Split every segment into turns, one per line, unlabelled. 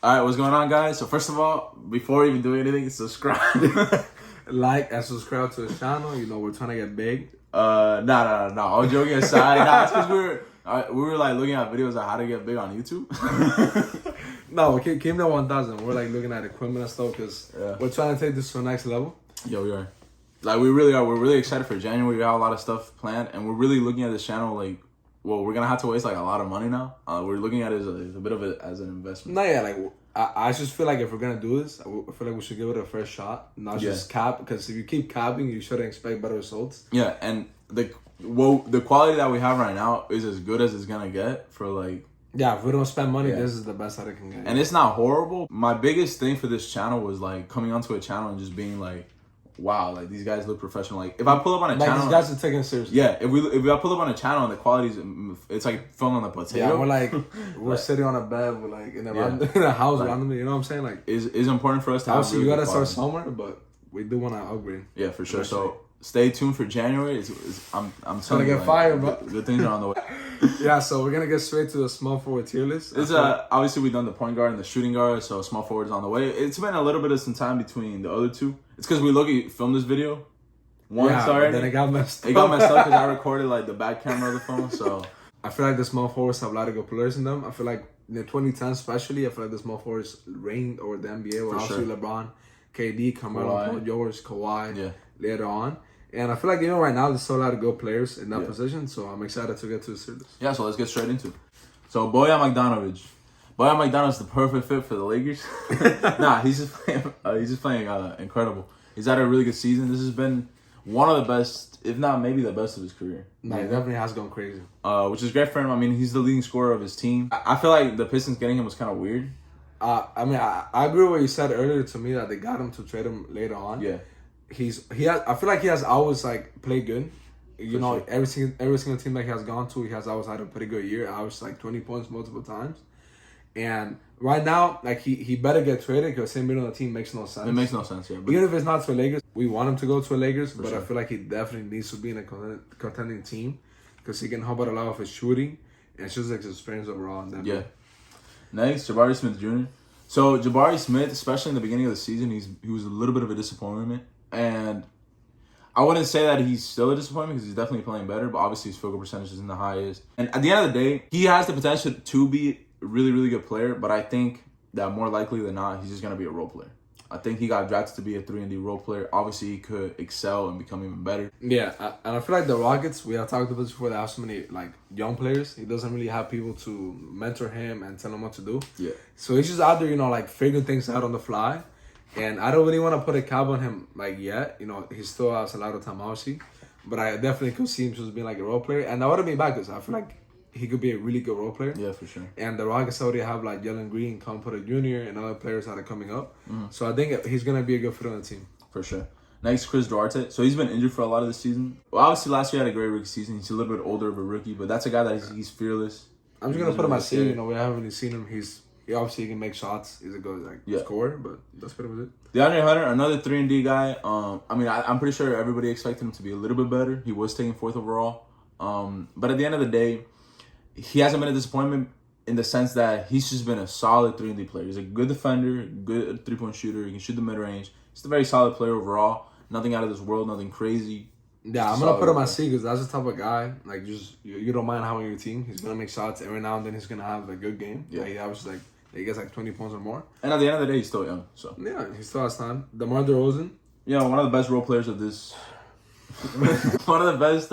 All right, what's going on, guys? So first of all, before even doing anything, subscribe.
Like and subscribe to the channel. You know, we're trying to get big.
No. All joking aside, it's because we were like looking at videos of how to get big on YouTube.
No, we came to 1,000. We're like looking at equipment and stuff because we're trying to take this to the next level.
Yeah, we are. Like, we really are. We're really excited for January. We have a lot of stuff planned, and we're really looking at this channel like, well, we're gonna have to waste like a lot of money now. We're looking at it as a bit of as an investment.
No, yeah, like I just feel like if we're gonna do this, I feel like we should give it a first shot, not just cap. Because if you keep capping, you shouldn't expect better results.
Yeah, and the quality that we have right now is as good as it's gonna get for like.
Yeah, if we don't spend money, this is the best that it can get.
And it's not horrible. My biggest thing for this channel was like coming onto a channel and just being like, wow, like these guys look professional. Like if I pull up on a channel,
these guys are taking it seriously.
Yeah, if I pull up on a channel and the quality's, it's like filming on the potato.
Yeah, we're like we're sitting on a bed, we're like in a house randomly. You know what I'm saying? Like
is important for us to.
Obviously, you gotta start somewhere, but we do want to upgrade.
Yeah, for sure. So stay tuned for January. I'm
trying to get fired, bro.
Good things are on the way.
Yeah, so we're gonna get straight to the small forward tier list.
It's obviously we've done the point guard and the shooting guard, so small forward's on the way. It's been a little bit of some time between the other two. It's because we filmed this video.
Then it got messed up.
It got messed up because I recorded like the back camera of the phone. So
I feel like the small forwards have a lot of good players in them. I feel like in the 2010 especially, I feel like the small forwards reigned over the NBA. With obviously LeBron, KD, Carmelo, Paul George, Kawhi later on. And I feel like even right now, there's still a lot of good players in that position. So I'm excited to get to the series.
Yeah, so let's get straight into it. So Bojan Bogdanovic is the perfect fit for the Lakers. Nah, he's just playing incredible. He's had a really good season. This has been one of the best, if not maybe the best of his career.
No, he definitely has gone crazy.
Which is great for him. I mean, he's the leading scorer of his team. I feel like the Pistons getting him was kind of weird.
I mean, I agree with what you said earlier to me that they got him to trade him later on.
Yeah.
I feel like he has always like played good. You know, every single team that he has gone to, he has always had a pretty good year. Averaged like 20 points multiple times. And right now, like he better get traded because him being on the team makes no sense.
It makes no sense, yeah. But
even if it's not to Lakers, we want him to go to Lakers, but I feel like he definitely needs to be in a contending team because he can help out a lot of his shooting and it's just like his experience overall.
Yeah. Next, Jabari Smith Jr. So Jabari Smith, especially in the beginning of the season, he was a little bit of a disappointment. And I wouldn't say that he's still a disappointment because he's definitely playing better, but obviously his field goal percentage isn't the highest. And at the end of the day, he has the potential to be a really, really good player, but I think that more likely than not, he's just going to be a role player. I think he got drafted to be a 3-and-D role player. Obviously, he could excel and become even better.
Yeah, and I feel like the Rockets, we have talked about this before, they have so many like young players. He doesn't really have people to mentor him and tell him what to do. Yeah. So he's just out there, you know, like figuring things out on the fly. And I don't really want to put a cap on him like yet. You know, he still has a lot of time, obviously. But I definitely could see him just being like a role player. And that wouldn't be bad because I feel like he could be a really good role player.
Yeah, for sure.
And the Rockets already have like Jalen Green, Colin Porter Jr., and other players that are coming up. So I think he's going to be a good fit on the team.
For sure. Next, Chris Duarte. So he's been injured for a lot of the season. Well, obviously last year had a great rookie season. He's a little bit older of a rookie, but that's a guy that he's fearless.
I'm just going to put him at C. You know, we haven't really seen him. He obviously can make shots. He's a good scorer, but that's pretty much it.
DeAndre Hunter, another 3-and-D guy. I mean, I'm pretty sure everybody expected him to be a little bit better. He was taken 4th overall. But at the end of the day, he hasn't been a disappointment in the sense that he's just been a solid 3-and-D player. He's a good defender, good three-point shooter. He can shoot the mid-range. He's a very solid player overall. Nothing out of this world, nothing crazy.
Yeah, I'm going to put him at C because that's the type of guy, like, just you don't mind having your team. He's going to make shots every now and then. He's going to have a good game. Yeah. Like, he gets like 20 points or more.
And at the end of the day, he's still young. So
yeah, he still has time. DeMar DeRozan.
Yeah, one of the best role players of this. One of the best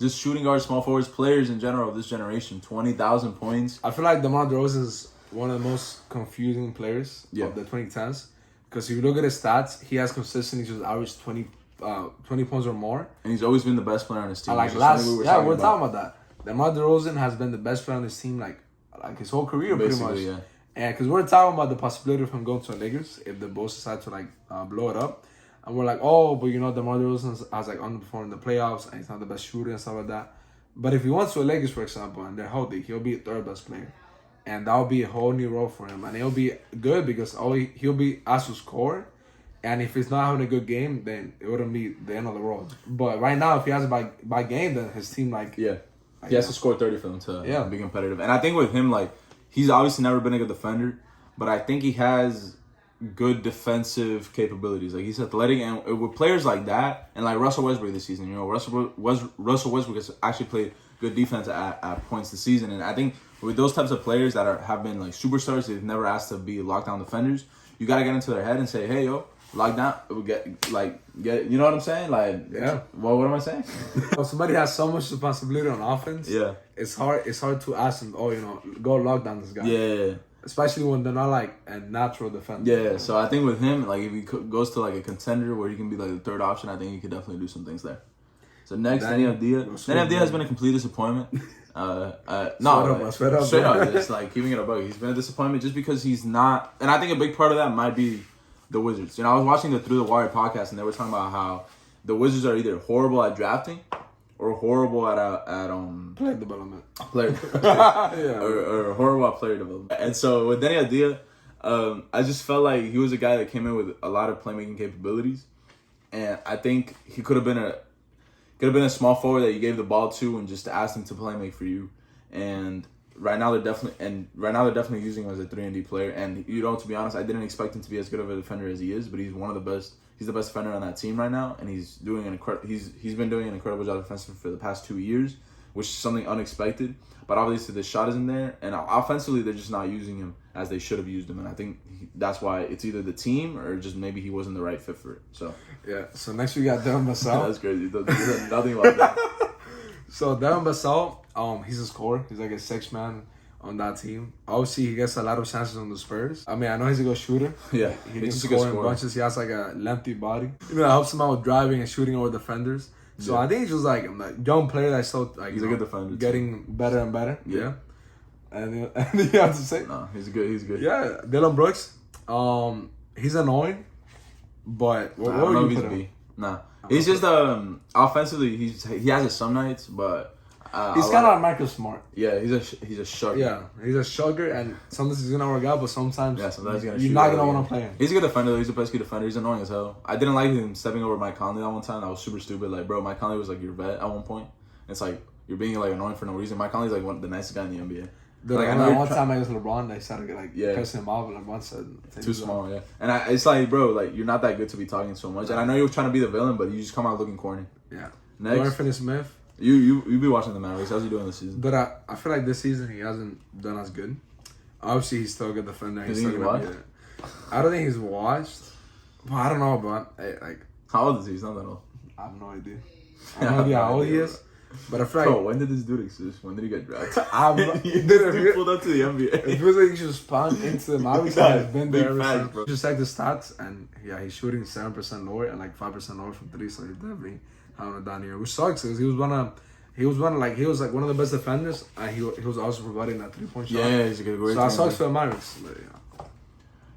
just shooting guard, small forwards, players in general of this generation. 20,000 points.
I feel like DeMar DeRozan is one of the most confusing players of the 2010s. Because if you look at his stats, he has consistently just averaged 20 points or more.
And he's always been the best player on his team.
We're talking about that. DeMar DeRozan has been the best player on his team like his whole career, basically, pretty much. Yeah. And because we're talking about the possibility of him going to the Lakers if the Bulls decide to like blow it up. And we're like, oh, but you know, DeMar DeRozan has like underperformed in the playoffs and he's not the best shooter and stuff like that. But if he wants to the Lakers, for example, and they're healthy, he'll be a 3rd best player. And that'll be a whole new role for him. And it'll be good because he'll be asked to score. And if he's not having a good game, then it wouldn't be the end of the world. But right now, if he has a by game, then his team he
has to score 30 for them to be competitive. And I think with him, like, he's obviously never been a good defender. but I think he has good defensive capabilities. Like, he's athletic, and with players like that, and like Russell Westbrook this season, you know, Russell Westbrook has actually played good defense at points this season, and I think with those types of players that have been like superstars, they've never asked to be lockdown defenders. You gotta get into their head and say, hey, yo, lock down, get, you know what I'm saying? Like,
yeah.
Well, what am I saying?
When somebody has so much responsibility on offense,
yeah,
it's hard to ask them, oh, you know, go lock down this guy.
Yeah.
Especially when they're not like a natural defender.
Yeah, so I think with him, like if he goes to like a contender where he can be like the third option, I think he could definitely do some things there. So next, Danny Avdija. Danny Avdija has been a complete disappointment. Straight up, just like keeping it a bug. He's been a disappointment just because he's not, and I think a big part of that might be the Wizards. You know, I was watching the Through the Wire podcast, and they were talking about how the Wizards are either horrible at drafting or horrible at
player development.
Or horrible at player development. And so with Danny Avdija, I just felt like he was a guy that came in with a lot of playmaking capabilities, and I think he could have been a small forward that you gave the ball to and just asked him to play make for you. And right now they're definitely using him as a 3-and-D player. And you know, to be honest, I didn't expect him to be as good of a defender as he is, but he's one of the best. He's the best defender on that team right now, and he's been doing an incredible job defensively for the past 2 years, which is something unexpected. But obviously the shot isn't there, and offensively they're just not using him as they should have used him. And I think that's why it's either the team or just maybe he wasn't the right fit for it. So
yeah. So next we got Devin Vassell.
That's crazy. Nothing about that.
So Devin Vassell, he's a scorer. He's like a 6 man on that team. Obviously, he gets a lot of chances on the Spurs. I mean, I know he's a good shooter.
Yeah,
he can score in bunches. He has like a lengthy body. You know, it helps him out with driving and shooting over defenders. So I think he's just like a young player that's still like
he's a good defender,
getting better and better. Yeah. And you have to say,
no, he's good.
Yeah, Dylan Brooks, he's annoying, but
I don't know if he's B. Nah, he's just offensively he has his some nights, but.
He's kind of like Marcus Smart.
Yeah, he's a sugar.
Yeah, he's a sugar, and sometimes he's gonna work out, but sometimes
you're
not gonna want to play him.
He's a good defender, though. He's a pesky defender. He's annoying as hell. I didn't like him stepping over Mike Conley that one time. That was super stupid. Like, bro, Mike Conley was like your vet at one point. It's like you're being like annoying for no reason. Mike Conley's like the nicest guy in the NBA.
Like, I know one time against LeBron, they started like pissing him off, and LeBron said
too small. Yeah, and it's like, bro, like you're not that good to be talking so much. And I know you're trying to be the villain, but you just come out looking corny.
Yeah.
Next,
Finney-Smith.
You be watching the Mavericks. How's he doing this season?
But I feel like this season he hasn't done as good. Obviously, he's still a good defender.
He's still gonna
I don't think he's watched. Well, I don't know, but
how old is he? He's not that old.
I have no idea. I have no idea how old he is. But I feel like...
Bro, when did this dude exist? When did he get drafted?
He
pulled up to the NBA.
It feels like he should spawn into the Mavericks. He's been there ever since. Bro. Just like the stats, and yeah, he's shooting 7% lower and like 5% lower from 3, so he's definitely having a down year, which sucks because he was one of the best defenders, and he was also providing that 3-point shot.
Yeah, he's a good great.
So that sucks for the Mavericks.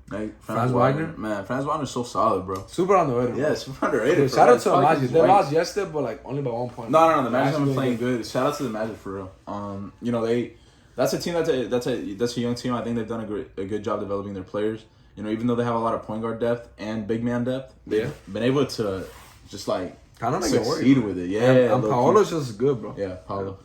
Like, Franz Wagner? Man, Franz Wagner's so solid, bro.
Super underrated.
Yeah, super underrated.
Shout out to the Magic. They lost yesterday, but like only by 1 point.
No. The Magic have been playing good. Shout out to the Magic for real. You know that's a team that's a young team. I think they've done a good job developing their players. You know, even though they have a lot of point guard depth and big man depth, they've been able to just like
kind of
succeed with it. Yeah,
and Paolo's just good, bro.
Yeah, Paolo.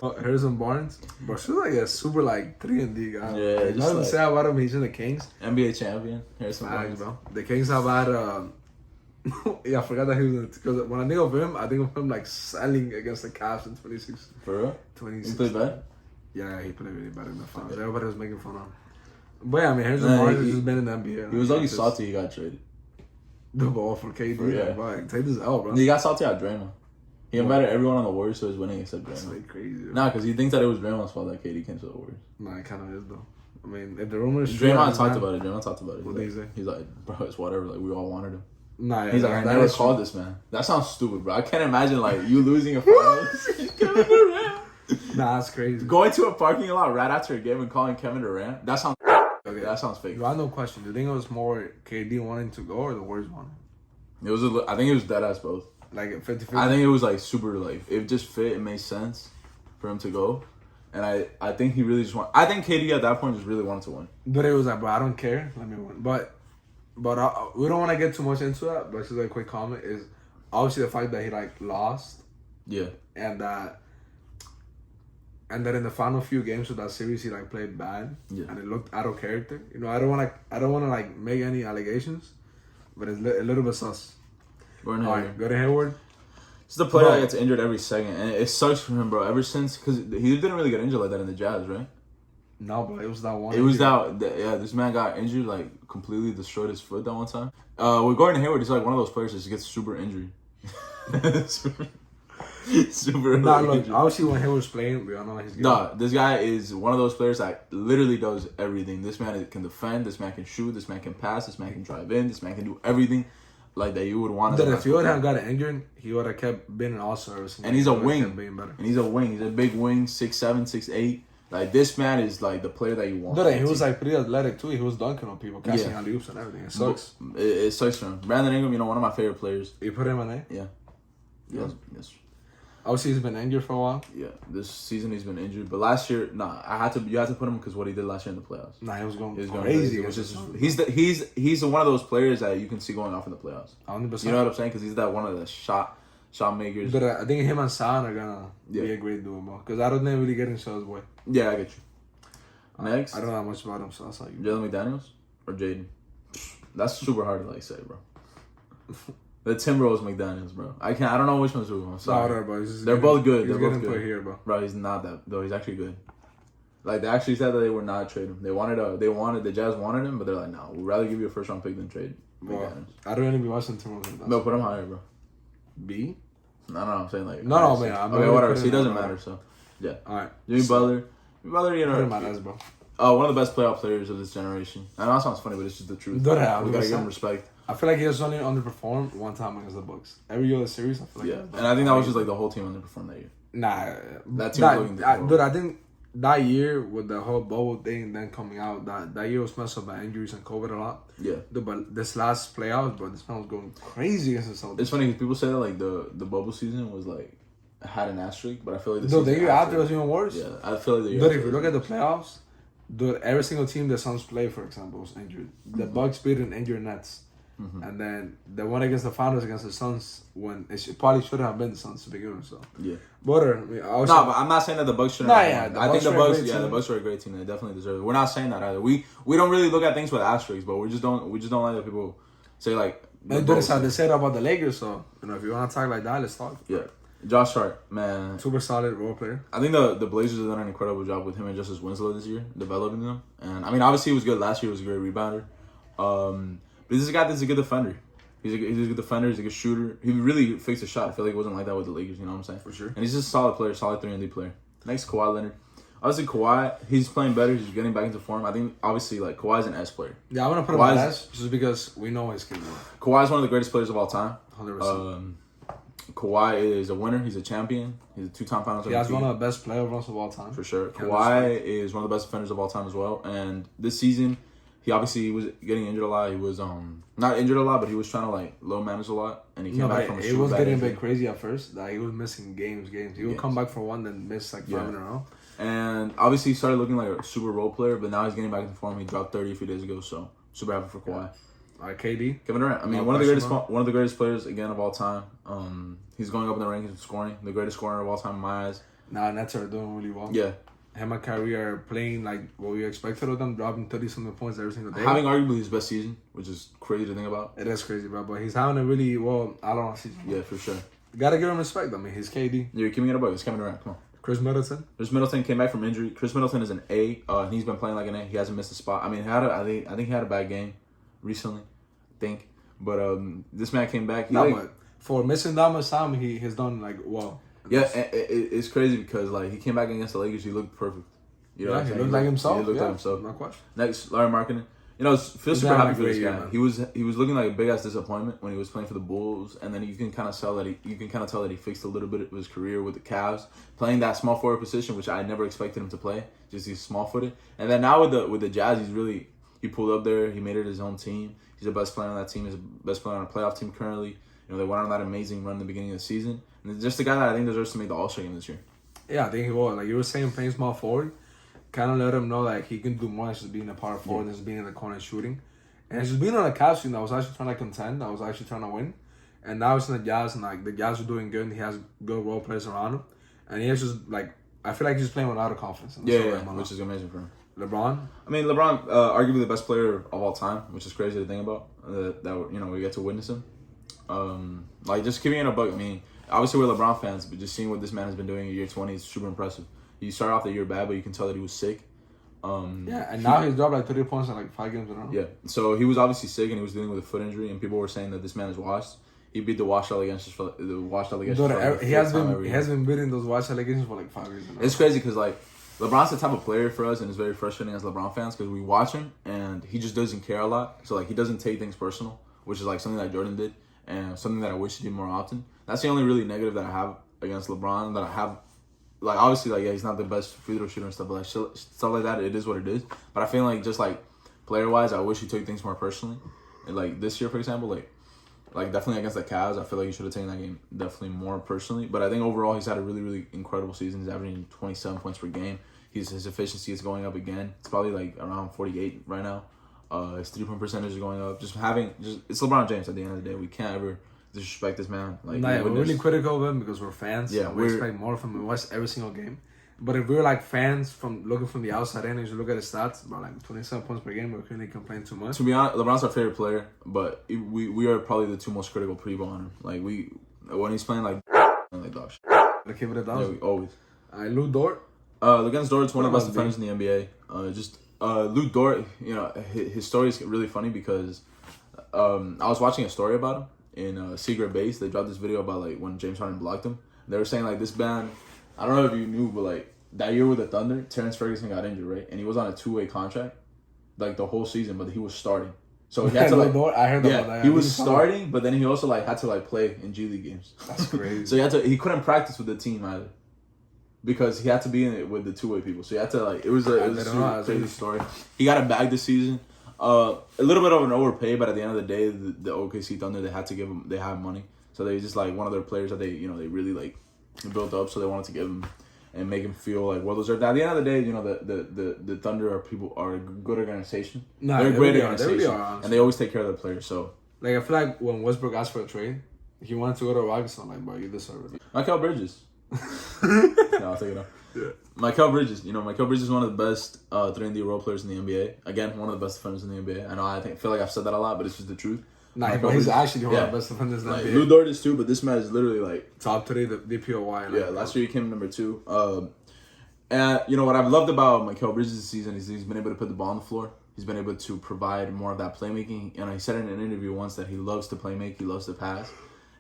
Oh, Harrison Barnes, bro, she's like a super like 3-and-D guy.
Yeah,
like, nothing to say about him. He's in the Kings,
NBA champion. Harrison Barnes,
bro. The Kings have had. Yeah, I forgot that he was because when I think of him, I think of him like selling against the Cavs in 2016.
For real?
2016.
He played bad.
Yeah, he played really bad in the finals. Everybody was making fun of him. But yeah, I mean, Harrison Barnes has just been in the NBA.
He was lucky salty he got traded.
The ball for KD. Like, take this out, bro.
He got salty at Draymond. He invited everyone on the Warriors to his winning except Draymond.
That's like crazy.
Nah, because he thinks that it was Draymond's fault that KD came to the Warriors.
Nah, it kind of is, though. I mean, if the rumor is
Draymond talked about it.
What did he say?
He's like, bro, it's whatever. Like, we all wanted him.
Nah, yeah,
he's like, I never called this, man. That sounds stupid, bro. I can't imagine, like, you losing a finals.
Nah, that's crazy.
Going to a parking lot right after a game and calling Kevin Durant. That sounds... Okay, that sounds fake.
I have no question. Do you think it was more KD wanting to go or the Warriors wanting?
It was. I think it was dead ass both.
Like 50-50?
I think it was like super like it just fit. It made sense for him to go, and I think he really just want. I think KD at that point just really wanted to win.
But it was like, bro, I don't care. Let me win. But we don't want to get too much into that. But just like a quick comment is obviously the fact that he like lost.
Yeah.
And that And then in the final few games of that series, he like played bad, and it looked out of character. You know, I don't want to like make any allegations, but it's a little bit sus.
Gordon Hayward.
All right, Gordon Hayward.
It's the player that gets injured every second, and it sucks for him, bro. Ever since, because he didn't really get injured like that in the Jazz, right?
No, but it was that one.
It was that this man got injured, like completely destroyed his foot that one time. With Gordon Hayward, he's like one of those players that just gets super injured. Super.
Nah, look, obviously when Hayward's playing, we all know he's good.
Nah, this guy is one of those players that literally does everything. This man can defend, this man can shoot, this man can pass, this man can drive in, this man can do everything like that you would want.
That if he would have got injured, he would have kept being an all-star.
And he's a wing. And he's a wing. He's a big wing, 6'7", 6'8". Like, this man is like the player that you want.
Dude, he was like pretty athletic too. He was dunking on people, catching alley-oops and everything. It sucks.
It sucks for him. Brandon Ingram, you know, one of my favorite players.
You put him in there?
Yeah. Yes.
Obviously, he's been injured for a while.
Yeah, this season he's been injured, but last year, you had to put him because what he did last year in the playoffs.
Nah, he was going crazy.
He's one of those players that you can see going off in the playoffs.
100%.
You know what I'm saying? Because he's that one of the shot makers.
But I think him and Son are gonna be a great duo, bro. Because I don't think really getting shows way.
Yeah, I get you. Next,
I don't know much about him, so that's how you.
Jalen McDaniels or Jaden? That's super hard to like say, bro. The Timberwolves McDaniels, bro. I don't know which one's who. I'm sorry.
No, bro.
They're both good.
He's
They're both
getting
good.
put here, bro.
Bro, he's not that though. He's actually good. Like they actually said that they would not trade him. The Jazz wanted him, but they're like, no, we'd rather give you a first round pick than trade.
Bro, I don't really be watching Timberwolves.
No, put him higher, bro.
B?
No, I'm saying like.
No, man.
Okay, whatever. See, it doesn't matter. So, yeah.
All right.
Jimmy Butler, you know.
Put him on us, bro.
One of the best playoff players of this generation. I know it sounds funny, but it's just the truth. We gotta give him respect.
I feel like he has only underperformed one time against the Bucks. Every other series, I feel like.
Yeah, and I think that was just like the whole team underperformed that year.
Nah,
that team was looking
dude, I think that year with the whole bubble thing and then coming out, that year was messed up by injuries and COVID a lot.
Yeah.
Dude, but this last playoffs, bro, this man was going crazy against the Celtics.
It's funny because people say that like the bubble season was like had an asterisk, but I feel like
the year after was even worse.
Yeah, I feel like the year.
Dude, if you look at the playoffs, dude, every single team the Suns play, for example, was injured. The Bucks beat an injured Nets. Mm-hmm. And then the one against the Finals against the Suns, when it probably should have been the Suns to begin with. So
yeah,
but
I'm not saying that the Bucks shouldn't. I think the Bucks are a great team. They definitely deserve it. We're not saying that either. We don't really look at things with asterisks, but we just don't like that people say like.
And that's how they said about the Lakers. So if you want to talk like that, let's talk.
Yeah, Josh Hart, man,
super solid role player.
I think the Blazers have done an incredible job with him and Justice Winslow this year, developing them. And I mean, obviously he was good last year. He was a great rebounder. But this is a guy that's a good defender. He's a good defender. He's a good shooter. He really fixed a shot. I feel like it wasn't like that with the Lakers. You know what I'm saying?
For sure.
And he's just a solid player, solid 3-and-D player. Next, Kawhi Leonard. Obviously, Kawhi, he's playing better. He's getting back into form. I think, obviously, like, Kawhi's an S player.
Yeah, I want to put him on S just because we know he's capable.
Kawhi's one of the greatest players of all time.
100%.
Kawhi is a winner. He's a champion. He's a 2-time Finals MVP.
Yeah, he's one of the best playoff of all time.
For sure. Kawhi is one of the best defenders of all time as well. And this season, he obviously was getting injured a lot. He was not injured a lot, but he was trying to like low manage a lot. And he came back from a
it was getting a bit crazy at first. Like he was missing games. He would come back for one, then miss like 5 in a row.
And obviously he started looking like a super role player, but now he's getting back into form. He dropped 30 a few days ago, so super happy for Kawhi.
KD,
Kevin Durant. I mean, one of the greatest players again of all time. He's going up in the rankings of scoring, the greatest scorer of all time in my eyes.
Nets are doing really well.
Yeah.
Him and Kyrie are playing like what we expected of them, dropping 30-something points every single day.
Having arguably his best season, which is crazy to think about.
It is crazy, bro. But he's having a really I don't know season.
Yeah, for sure.
You gotta give him respect. I mean, he's KD.
You're keeping it above. It's Kevin Durant. Come on.
Chris Middleton
came back from injury. Chris Middleton is an A. And he's been playing like an A. He hasn't missed a spot. I mean, I think he had a bad game recently. But this man came back.
But for missing that much time, he has done like well.
Yeah, it's crazy because like he came back against the Lakers. He looked perfect. You know
he looked like himself.
He looked like himself.
No question.
Next, Larry Markkinen. You know, feel super happy for this guy. He was looking like a big ass disappointment when he was playing for the Bulls, and then you can kind of tell that he fixed a little bit of his career with the Cavs, playing that small forward position, which I never expected him to play. Just he's small footed, and then now with the Jazz, he pulled up there. He made it his own team. He's the best player on that team. He's the best player on a playoff team currently. You know, they went on that amazing run in the beginning of the season, and it's just a guy that I think deserves to make the All-Star game this year.
Yeah, I think he will. Like you were saying, playing small forward, kind of let him know like he can do more than just being a power forward and just being in the corner shooting. And just being on a Cavs team that was actually trying to contend, that was actually trying to win. And now it's in the Jazz, and like the Jazz are doing good, and he has good role players around him. And he has just like I feel like he's playing with a lot of confidence.
Which is amazing for him.
LeBron?
I mean, LeBron, arguably the best player of all time, which is crazy to think about. That we get to witness him. Like, just giving it a buck. I mean, obviously we're LeBron fans, but just seeing what this man has been doing in year 20 is super impressive. He started off the year bad, but you can tell that he was sick.
And now he's dropped like 30 points in like 5 games in a row.
Yeah, so he was obviously sick and he was dealing with a foot injury, and people were saying that this man is washed. He beat the washed allegations for
he has been beating those washed allegations for like 5 years.
It's crazy because like LeBron's the type of player for us, and it's very frustrating as LeBron fans because we watch him and he just doesn't care a lot. So like he doesn't take things personal, which is like something that Jordan did and something that I wish he did more often. That's the only really negative that I have against LeBron. That I have, like, obviously, like, yeah, he's not the best free throw shooter and stuff, but like stuff like that, it is what it is. But I feel like just like player wise, I wish he took things more personally. And like this year, for example, like definitely against the Cavs, I feel like he should have taken that game definitely more personally. But I think overall he's had a really, really incredible season. He's averaging 27 points per game. His efficiency is going up again. It's probably like around 48 right now. His 3-point percentage is going up. It's LeBron James at the end of the day. We can't ever disrespect this man. Like,
we're really critical of him because we're fans. Yeah, we expect more from him. We watch every single game. But if we're like fans looking from the outside in, and you look at his stats, about like 27 points per game, we couldn't really complain too much.
To be honest, LeBron's our favorite player, but we are probably the two most critical people on him. Like when he's playing like dog shit.
Gotta keep it a thousand.
Yeah, always.
Lou Dort.
Against Dort's one of the best defenders in the NBA. Lou Dort, his story is really funny because I was watching a story about him in Secret Base. They dropped this video about like when James Harden blocked him. They were saying like this man, I don't know if you knew, but like that year with the Thunder, Terrence Ferguson got injured, right? And he was on a 2-way contract like the whole season, but he was starting. So he had to
I heard about that.
He was starting, but then he also like had to like play in G League games.
That's crazy.
So he couldn't practice with the team either. Because he had to be in it with the 2-way people, so he had to like it was a crazy story. He got a bag this season, a little bit of an overpay, but at the end of the day, the OKC Thunder they have money, so they just like one of their players that they really like built up, so they wanted to give him and make him feel like well deserved. At the end of the day, the Thunder are a good organization. They're a great organization, really are, and they always take care of their players. So
like I feel like when Westbrook asked for a trade, he wanted to go to Rockets. So I'm like, bro, you deserve it.
Mikal Bridges. No, I'll take it off. Yeah. Mikal Bridges, Mikal Bridges is one of the best 3-and-D role players in the NBA. Again, one of the best defenders in the NBA. I know I feel like I've said that a lot, but it's just the truth.
But he's actually one of the best defenders in the NBA.
Lou Dort is too, but this man is literally like
top 3 the DPOY.
Yeah, last year he came number 2. And what I've loved about Mikal Bridges this season is he's been able to put the ball on the floor. He's been able to provide more of that playmaking. He said in an interview once that he loves to play make, he loves to pass.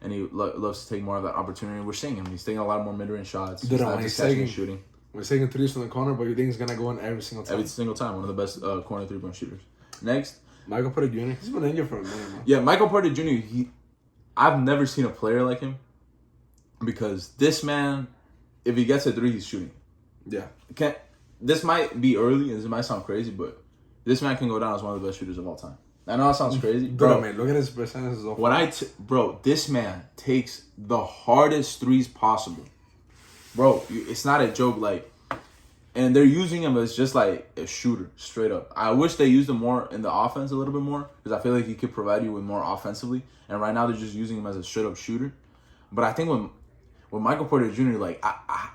And he loves to take more of that opportunity. We're seeing him. He's taking a lot more mid-range shots. He's not just catching and shooting.
We're taking threes from the corner, but you think he's going to go in every single time?
Every single time. One of the best corner 3-point shooters. Next.
Michael Porter Jr. He's been injured for a minute, man.
Yeah, Michael Porter Jr., I've never seen a player like him. Because this man, if he gets a 3, he's shooting.
Yeah.
This might be early, and this might sound crazy, but this man can go down as one of the best shooters of all time. I know that sounds crazy, bro.
Man, look at his percentages.
This man takes the hardest threes possible, bro. It's not a joke. Like, and they're using him as just like a shooter, straight up. I wish they used him more in the offense a little bit more because I feel like he could provide you with more offensively. And right now they're just using him as a straight up shooter. But I think when Michael Porter Jr., like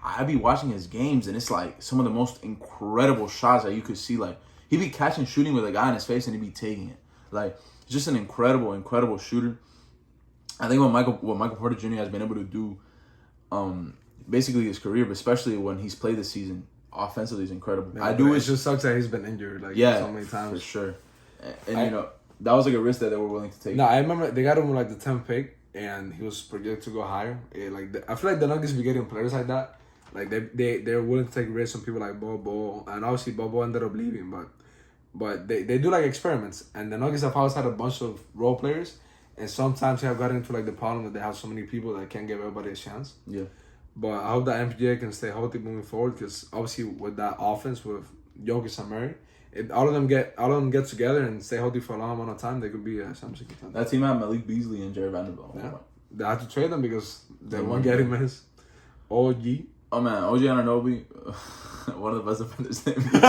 I be watching his games and it's like some of the most incredible shots that you could see. Like he be catching shooting with a guy in his face and he be taking it. Like, just an incredible, incredible shooter. I think what Michael Porter Jr. has been able to do, basically his career, but especially when he's played this season, offensively is incredible.
Man, it just sucks that he's been injured so many times.
For sure. And that was like a risk that they were willing to take.
No, I remember they got him with like the 10th pick, and he was projected to go higher. I feel like the Nuggets be getting players like that. Like they're willing to take risks on people like Bobo, and obviously Bobo ended up leaving, But they do like experiments, and the Nuggets have always had a bunch of role players, and sometimes they have gotten into like the problem that they have so many people that can't give everybody a chance. Yeah. But I hope that MPJ can stay healthy moving forward because obviously with that offense with Jokic and Murray, if all of them get together and stay healthy for a long amount of time, they could be a championship contender.
That team had Malik Beasley and Jared Vanderbilt.
Yeah. They had to trade them because they won't get him as OG.
Oh man, OG Anunoby, one of the best defenders in the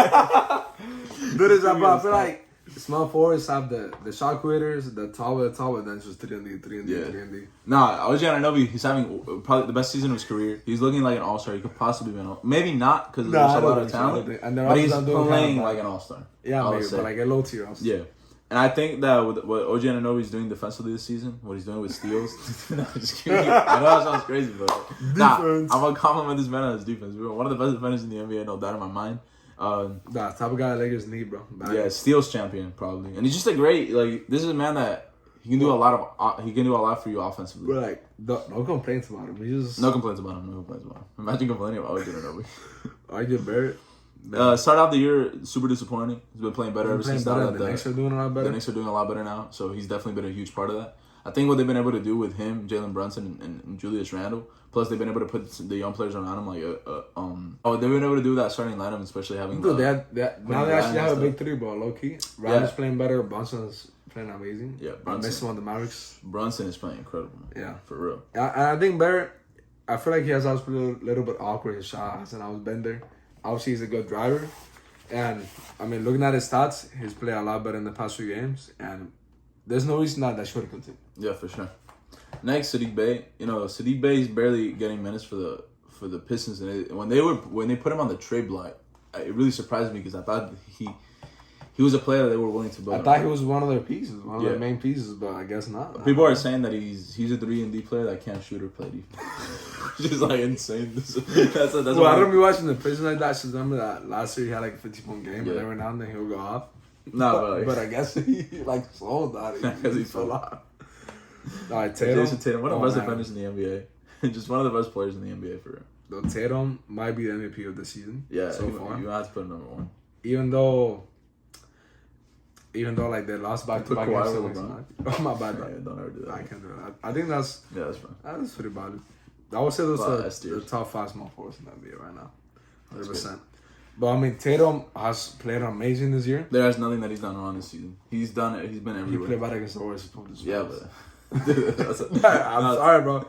NBA.
I feel like Small forwards have the shot creators, the top of the top, and then just 3 and D, 3 and D.
Nah, OG Anunoby, he's having probably the best season of his career. He's looking like an all-star. He could possibly be an all-star. Maybe not, because there's a lot of talent. But he's playing like an all-star.
Yeah, maybe, but like a low tier all-star.
Yeah. And I think that with what OG Anunoby is doing defensively this season, what he's doing with steals, no, I'm just kidding. I know that sounds crazy, but I'm gonna compliment this man on his defense. We're one of the best defenders in the NBA, no doubt in my mind.
Type of guy Lakers need, bro.
Yeah, steals champion probably, and he's just a great like. This is a man that he can do a lot for you offensively.
But like, no complaints about him.
No complaints about him. Imagine complaining about OG Anunoby.
I get Barrett.
Start off the year super disappointing. He's been playing better ever since that.
The Knicks are doing a lot better.
The Knicks are doing a lot better now, so he's definitely been a huge part of that. I think what they've been able to do with him, Jalen Brunson, and Julius Randle, plus they've been able to put the young players around him they've been able to do that starting lineup, especially having.
Dude, now they actually have a big three, bro. Low key, Randle's playing better. Brunson's playing amazing.
Yeah,
I miss him on the Mavericks.
Brunson is playing incredible.
Yeah,
for real.
And I think Barrett, I feel like he has always been a little bit awkward. His shot hasn't always been there. Obviously, he's a good driver. And, I mean, looking at his stats, he's played a lot better in the past few games. And there's no reason that should continue.
Yeah, for sure. Next, Sadiq Bey. Sadiq Bey is barely getting minutes for the Pistons. And when they put him on the trade block, it really surprised me because I thought he was a player that they were willing to build.
I thought he was one of their pieces, one of their main pieces, but I guess not.
People are saying that he's a 3-and-D player that can't shoot or play defense. Which is like insane. That's
well, I don't be watching the Pistons like that. Just remember that last year he had like a 50-point game, but every now and then he'll go off.
No,
but I guess he like sold that.
Because he's so off.
All right, Tatum.
Jason Tatum, one of the best defenders in the NBA. Just one of the best players in the NBA for real.
Tatum might be the MVP of the season.
Yeah,
so far.
You have to put him number one.
Even though like they lost back-to-back games. Oh my bad, bro.
Yeah, don't ever do that.
I can't do that. I think that's
fine.
That's pretty bad. I would say those are the top 5 small forwards in the NBA right now, 100%. But I mean, Tatum has played amazing this year.
There's nothing that he's done wrong this season. He's done it. He's been everywhere.
He played better against the Warriors.
Yeah, but
I'm sorry, bro.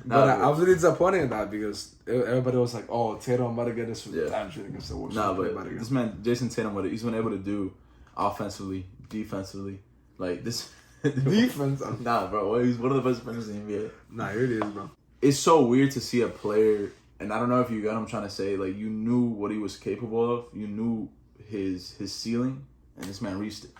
But I was really disappointed in that because everybody was like, "Oh, Tatum about to get this damn shit against the Warriors."
Nah, but this man, Jason Tatum, what he's been able to do offensively, defensively, like this.
Defense?
Nah, bro. He's one of the best defenders in the NBA.
Nah, he really is, bro.
It's so weird to see a player, and I don't know if you got what I'm trying to say, like, you knew what he was capable of, you knew his ceiling, and this man reached it.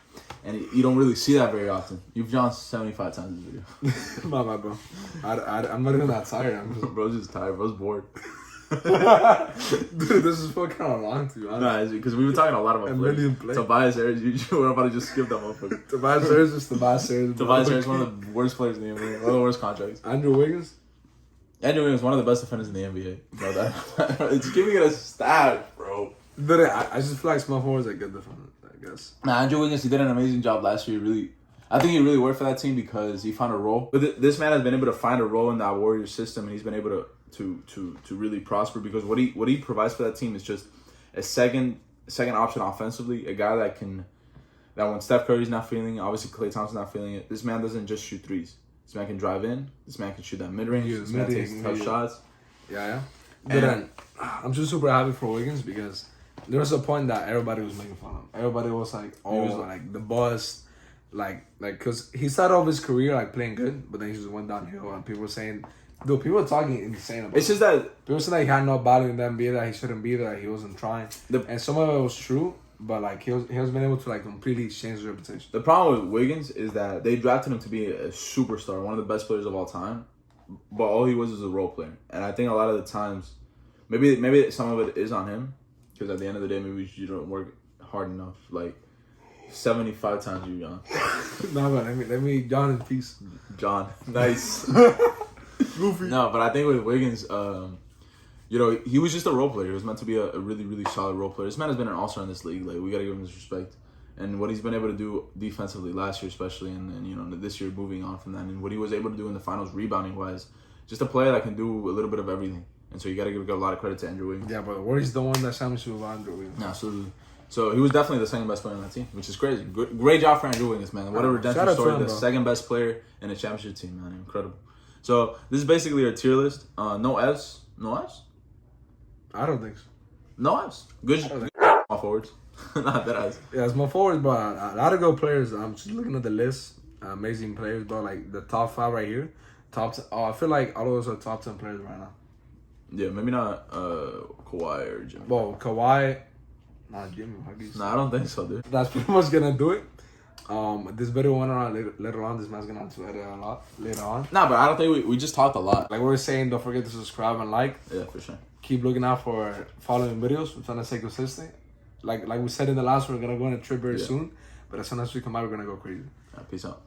And you don't really see that very often. You've drawn 75 times this video.
My bad, bro. I'm not even that tired.
Bro's just tired. Bro's bored.
Dude, this is fucking kind of long, to be honest.
Nah, because we've been talking a lot about players. Tobias Harris, we're about to just skip that motherfucker.
Tobias Harris is Tobias Harris.
Tobias Harris, one of the worst players in the NBA. One of the worst contracts.
Andrew Wiggins,
one of the best defenders in the NBA. No, it's giving it a stat, bro.
But I just feel like small forwards are good defenders, I guess.
Nah, Andrew Wiggins, he did an amazing job last year. I think he really worked for that team because he found a role. But this man has been able to find a role in that Warriors system, and he's been able to really prosper because what he provides for that team is just a second option offensively, a guy that when Steph Curry's not feeling it, obviously Klay Thompson's not feeling it, this man doesn't just shoot threes. This man can drive in. This man can shoot that mid-range. This man takes tough shots.
Yeah. But then, I'm just super happy for Wiggins because there was a point that everybody was making fun of him. Everybody was like, he was like the bust. Like, because he started off his career like playing good, but then he just went downhill. And people were saying, dude, people were talking insane about
It's just that
people said that he had no value in the NBA, that he shouldn't be there, that he wasn't trying. And some of it was true, but like he has been able to like completely change his reputation.
The problem with Wiggins is that they drafted him to be a superstar, one of the best players of all time, but all he was a role player. And I think a lot of the times, maybe some of it is on him, because at the end of the day, maybe you don't work hard enough. Like 75 times you, John.
No, but let me John in peace.
John, nice. Goofy. No, but I think with Wiggins, he was just a role player. He was meant to be a really, really solid role player. This man has been an all-star in this league. Like, we got to give him his respect. And what he's been able to do defensively last year especially, and this year moving on from that, and what he was able to do in the finals rebounding-wise, just a player that can do a little bit of everything. And so you got to give a lot of credit to Andrew Wiggins.
Yeah, but Warriors don't won that championship with Andrew Wiggins.
Absolutely. So he was definitely the second best player on that team, which is crazy. Great job for Andrew Wiggins, man. What a redemption story. The second best player in a championship team, man. Incredible. So this is basically our tier list. No Fs. No Fs?
I don't think so.
No Fs. Good small forwards. Not that ass.
Yeah, small forwards, but a lot of good players. I'm just looking at the list. Amazing players, but like the top 5 right here. I feel like all of those are top 10 players right now.
Yeah, maybe not Kawhi or Jimmy.
Well, Kawhi, not Jimmy.
Nah, I don't think so, dude.
That's pretty much gonna do it. This video went around later on. This man's gonna have to edit a lot later on.
Nah, but I don't think we just talked a lot.
Like we were saying, don't forget to subscribe and like.
Yeah, for sure.
Keep looking out for following videos. We're trying to stay consistent. Like we said in the last one, we're gonna go on a trip very soon. But as soon as we come out, we're gonna go crazy.
Peace out.